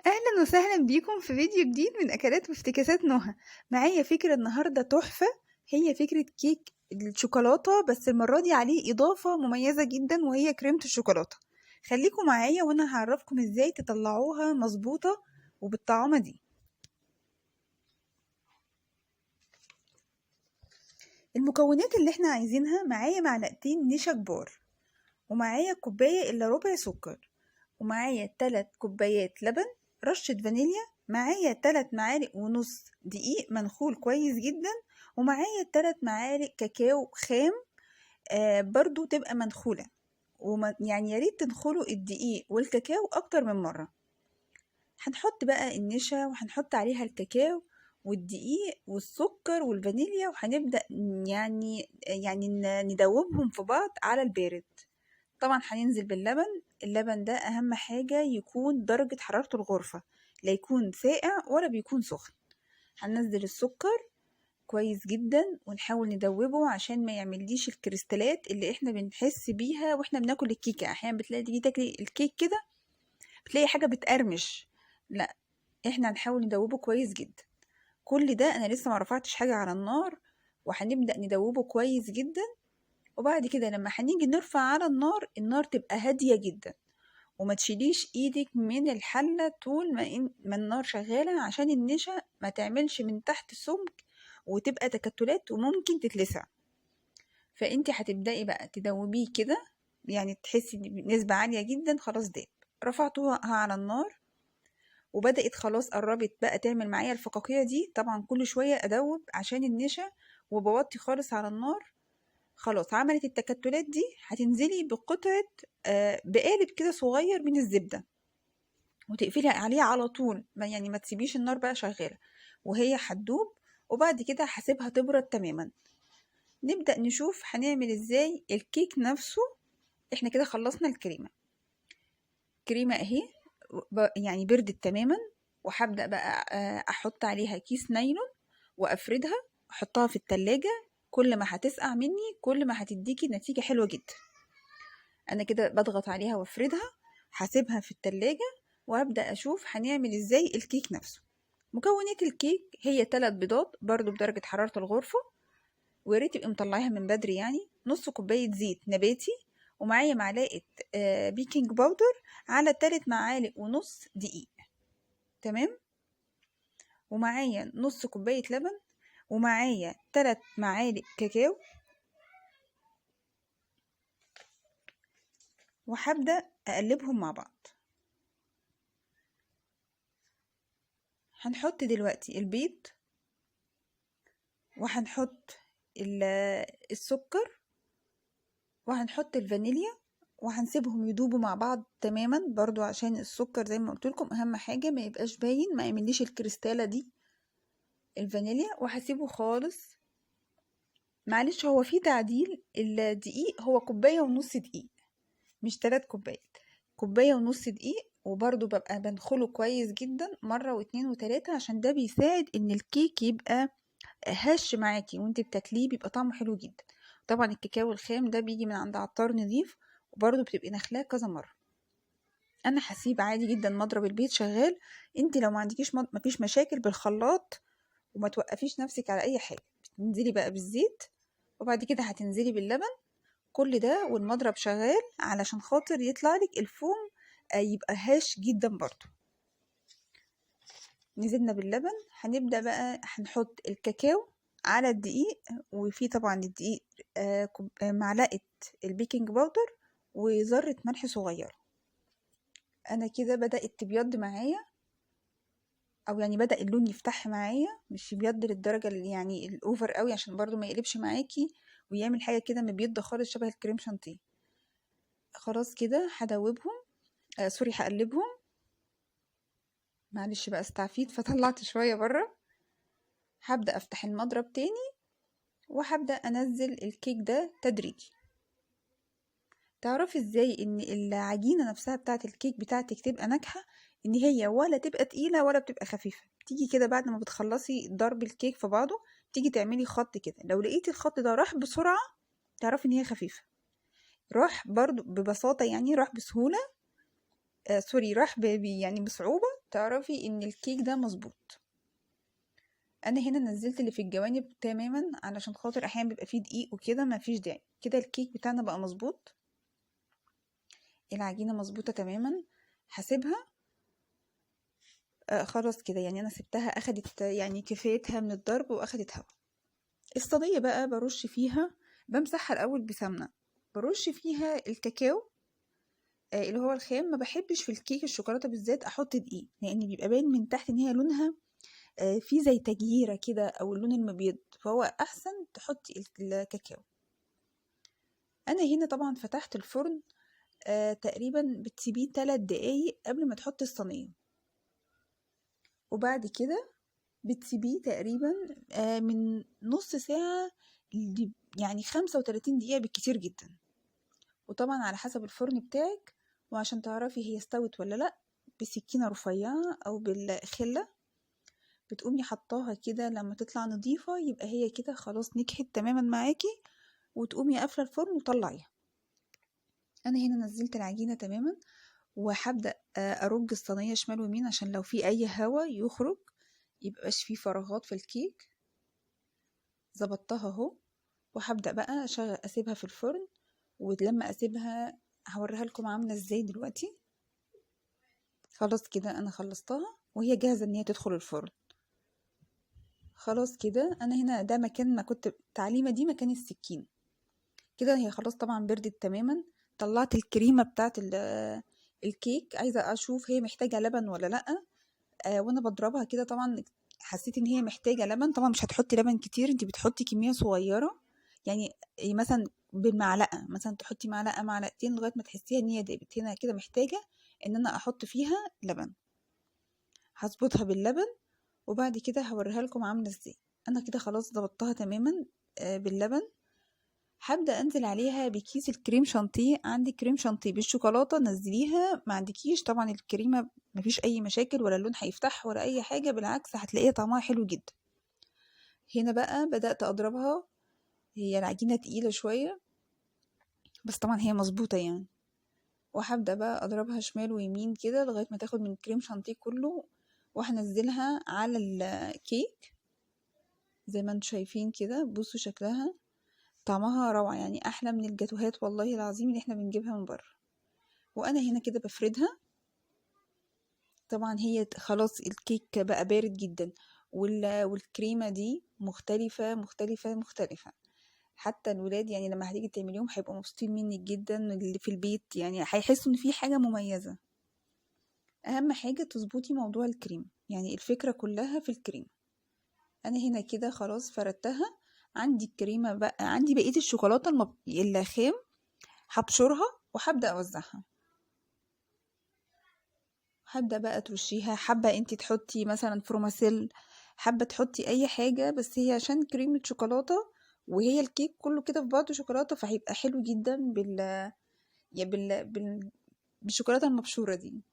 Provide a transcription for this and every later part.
اهلا وسهلا بيكم في فيديو جديد من اكلات وافتكاسات نهى. معايا فكرة النهاردة تحفة، هي فكرة كيك الشوكولاتة، بس المرة دي عليه اضافة مميزة جدا وهي كريمة الشوكولاتة. خليكم معايا وانا هعرفكم ازاي تطلعوها مظبوطة وبالطعامة دي. المكونات اللي احنا عايزينها: معايا معلقتين نشا كبار، ومعايا كوباية الا ربع سكر، ومعايا 3 كوبايات لبن، رشة فانيليا، معايا 3 معالق ونص دقيق منخول كويس جدا، ومعايا 3 معالق كاكاو خام برضو تبقى منخولة، يعني ياريت تنخلوا الدقيق والكاكاو اكتر من مرة. هنحط بقى النشا وهنحط عليها الكاكاو والدقيق والسكر والفانيليا، وهنبدأ يعني ندوبهم في بعض على البارد. طبعا هننزل باللبن. اللبن ده اهم حاجة يكون درجة حرارة الغرفة، لا يكون ساقع ولا بيكون سخن. هننزل السكر كويس جدا ونحاول ندوبه عشان ما يعمليش الكريستالات اللي احنا بنحس بيها واحنا بناكل الكيكة. احيانا بتلاقي تيجي تاكلي الكيك كده بتلاقي حاجة بتقرمش، لا، احنا هنحاول ندوبه كويس جدا. كل ده انا لسه ما رفعتش حاجة على النار، وهنبدأ ندوبه كويس جدا. وبعد كده لما هنيجي نرفع على النار تبقى هادية جدا، وما تشيليش ايدك من الحلة طول ما النار شغالة، عشان النشا ما تعملش من تحت سمك وتبقى تكتلات وممكن تتلسع. فانت هتبدأي بقى تدوبيه كده، يعني تحسي بنسبة عالية جدا. خلاص داب، رفعتوها على النار وبدأت خلاص قربت بقى تعمل معايا الفقاقيع دي. طبعا كل شوية ادوب عشان النشا، وبوطي خالص على النار. خلاص عملت التكتلات دي، هتنزلي بقطعة بقالب كده صغير من الزبدة، وتقفلي عليها على طول، ما تسيبيش النار بقى شغالة وهي هتدوب. وبعد كده هسيبها تبرد تماما. نبدأ نشوف هنعمل ازاي الكيك نفسه. احنا كده خلصنا الكريمة اهي، يعني بردت تماما. وهبدأ بقى احط عليها كيس نايلون وافردها، احطها في التلاجة. كل ما هتسقع مني كل ما هتديكي نتيجة حلوة جدا. انا كده بضغط عليها وافردها، هسيبها في التلاجة وابدأ اشوف هنعمل ازاي الكيك نفسه. مكونات الكيك هي 3 بيضات برضو بدرجة حرارة الغرفة، وياريت تبقي مطلعيها من بدري، يعني نص كوباية زيت نباتي، ومعايا معلقة بيكنج باودر على 3 معالق ونص دقيق، تمام. ومعايا نص كوباية لبن، ومعايا 3 معالق كاكاو. وهبدأ اقلبهم مع بعض. هنحط دلوقتي البيض، وهنحط السكر، وهنحط الفانيليا، وهنسيبهم يدوبوا مع بعض تماما. برضو عشان السكر زي ما قلت لكم اهم حاجة ما يبقاش باين، ما يعمليش الكريستالة دي الفانيليا. وهسيبه خالص. معلش هو في تعديل، الدقيق هو كوباية ونص دقيق مش 3 كوبايات، كوباية ونص دقيق. وبرضو ببقى بنخله كويس جدا مرة واتنين وتلاتة، عشان ده بيساعد ان الكيك يبقى هش معاكي وانت بتاكليه، بيبقى طعمه حلو جدا. طبعا الكاكاو الخام ده بيجي من عند عطار نظيف، وبرضه بتبقي نخلاه كذا مره. انا هسيب عادي جدا مضرب البيت شغال. انت لو ما عندكيش مفيش مشاكل بالخلاط، وما توقفيش نفسك على اي حاجه. بتنزلي بقى بالزيت، وبعد كده هتنزلي باللبن، كل ده والمضرب شغال علشان خاطر يطلع لك الفوم يبقى هاش جدا. برضه نزلنا باللبن، هنبدأ بقى هنحط الكاكاو على الدقيق، وفي طبعا الدقيق معلقة البيكنج باودر وذرة ملح صغيرة. انا كده بدأت تبيض معايا، او يعني بدأ اللون يفتح معايا، مش يبيض للدرجة اللي يعني الاوفر قوي، عشان برضو ما يقلبش معاكي ويعمل حاجة كده مبيضة خالص شبه الكريم شانتيه. خلاص كده هدوبهم، سوري هقلبهم. معلش بقى استعفيت فطلعت شوية بره. هبدأ افتح المضرب تاني، وهبدأ انزل الكيك ده تدريجي. تعرفي ازاي ان العجينة نفسها بتاعة الكيك بتاعتك تبقى ناجحة؟ ان هي ولا تبقى تقيلة ولا بتبقى خفيفة. تيجي كده بعد ما بتخلصي ضرب الكيك في بعضه، تيجي تعملي خط كده، لو لقيتي الخط ده راح بسرعة تعرفي ان هي خفيفة. راح برضو ببساطة، يعني راح بسهولة، سوري راح يعني بصعوبة، تعرفي ان الكيك ده مظبوط. انا هنا نزلت اللي في الجوانب تماما علشان خاطر احيانا بيبقى فيه دقيق وكده، مفيش داعي كده. الكيك بتاعنا بقى مظبوط، العجينه مظبوطه تماما. هسيبها خلاص كده، يعني انا سبتها اخدت يعني كفايتها من الضرب واخدت هوا. الصينيه بقى برش فيها، بمسحها الاول بسمنه، برش فيها الكاكاو اللي هو الخام. ما بحبش في الكيك الشوكولاته بالذات احط دقيق، لان بيبقى باين من تحت ان هي لونها في زي تجيره كده او اللون المبيض، فهو احسن تحطي الكاكاو. انا هنا طبعا فتحت الفرن تقريبا بتسيبيه 3 دقايق قبل ما تحطي الصينيه، وبعد كده بتسيبيه تقريبا من نص ساعه يعني 35 دقيقه بالكتير جدا، وطبعا على حسب الفرن بتاعك. وعشان تعرفي هي استوت ولا لا، بسكينه رفيعه او بالخله بتقومي حطاها كده، لما تطلع نضيفه يبقى هي كده خلاص نجحت تماما معاكي، وتقومي قافله الفرن وطلعيها. انا هنا نزلت العجينه تماما، وهبدا ارج الصينيه شمال ويمين عشان لو في اي هوا يخرج يبقاش في فراغات في الكيك. ظبطتها اهو، وهبدا بقى اسيبها في الفرن. ولما اسيبها هوريها لكم عامله ازاي دلوقتي. خلاص كده انا خلصتها وهي جاهزه ان هي تدخل الفرن. خلاص كده انا هنا ده مكان ما كنت التعليمه دي مكان السكين. كده هي خلاص طبعا بردت تماما. طلعت الكريمه بتاعت الكيك، عايزه اشوف هي محتاجه لبن ولا لا. وانا بضربها كده طبعا حسيت ان هي محتاجه لبن. طبعا مش هتحطي لبن كتير، انت بتحطي كميه صغيره، يعني مثلا بالمعلقه، مثلا تحطي معلقه معلقتين لغايه ما تحسيها ان هي دابت. هنا كده محتاجه ان انا احط فيها لبن. هظبطها باللبن وبعد كده هوريها لكم عامله ازاي. انا كده خلاص ضبطتها تماما باللبن. هبدا انزل عليها بكيس الكريم شانتيه. عندي كريم شانتيه بالشوكولاته نزليها، ما عندكيش طبعا الكريمه مفيش اي مشاكل، ولا اللون هيفتح ولا اي حاجه، بالعكس هتلاقيها طعمها حلو جدا. هنا بقى بدات اضربها. هي العجينه تقيله شويه بس طبعا هي مظبوطه يعني. وهبدا بقى اضربها شمال ويمين كده لغايه ما تاخد من الكريم شانتيه كله، وهنزلها على الكيك زي ما انتم شايفين كده. بصوا شكلها طعمها روعة، يعني احلى من الجاتوهات والله العظيم اللي احنا بنجيبها من بره. وانا هنا كده بفردها. طبعا هي خلاص الكيك بقى بارد جدا، والكريمة دي مختلفة مختلفة مختلفة. حتى الولاد يعني لما هتيجي تعمليهم هيبقوا مبسوطين منك جدا، اللي في البيت يعني هيحسوا ان في حاجة مميزة. اهم حاجة تظبطي موضوع الكريم، يعني الفكرة كلها في الكريم. انا هنا كده خلاص فردتها. عندي الكريمة بقى، عندي بقية الشوكولاتة الخام هبشرها وهبدأ اوزعها. هبدأ بقى ترشيها، حابة انتي تحطي مثلا فروماسيل، حابة تحطي اي حاجة، بس هي عشان كريمة شوكولاتة وهي الكيك كله كده في بعضه شوكولاتة، فهيبقى حلو جدا يا بالشوكولاتة المبشورة دي.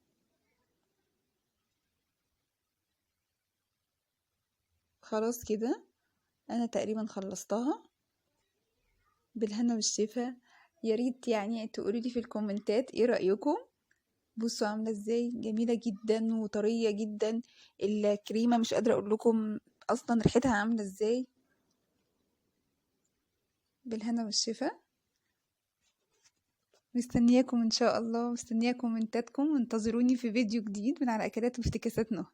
خلاص كده انا تقريبا خلصتها. بالهنا والشفا. يا ريت يعني تقولي لي في الكومنتات ايه رأيكم. بصوا عاملة ازاي، جميلة جدا وطرية جدا. الكريمة مش قادرة اقول لكم اصلا ريحتها عاملة ازاي. بالهنا والشفا. مستنياكم ان شاء الله، مستنياكم كومنتاتكم، وانتظروني في فيديو جديد من على اكلات وافتكاسات نهى.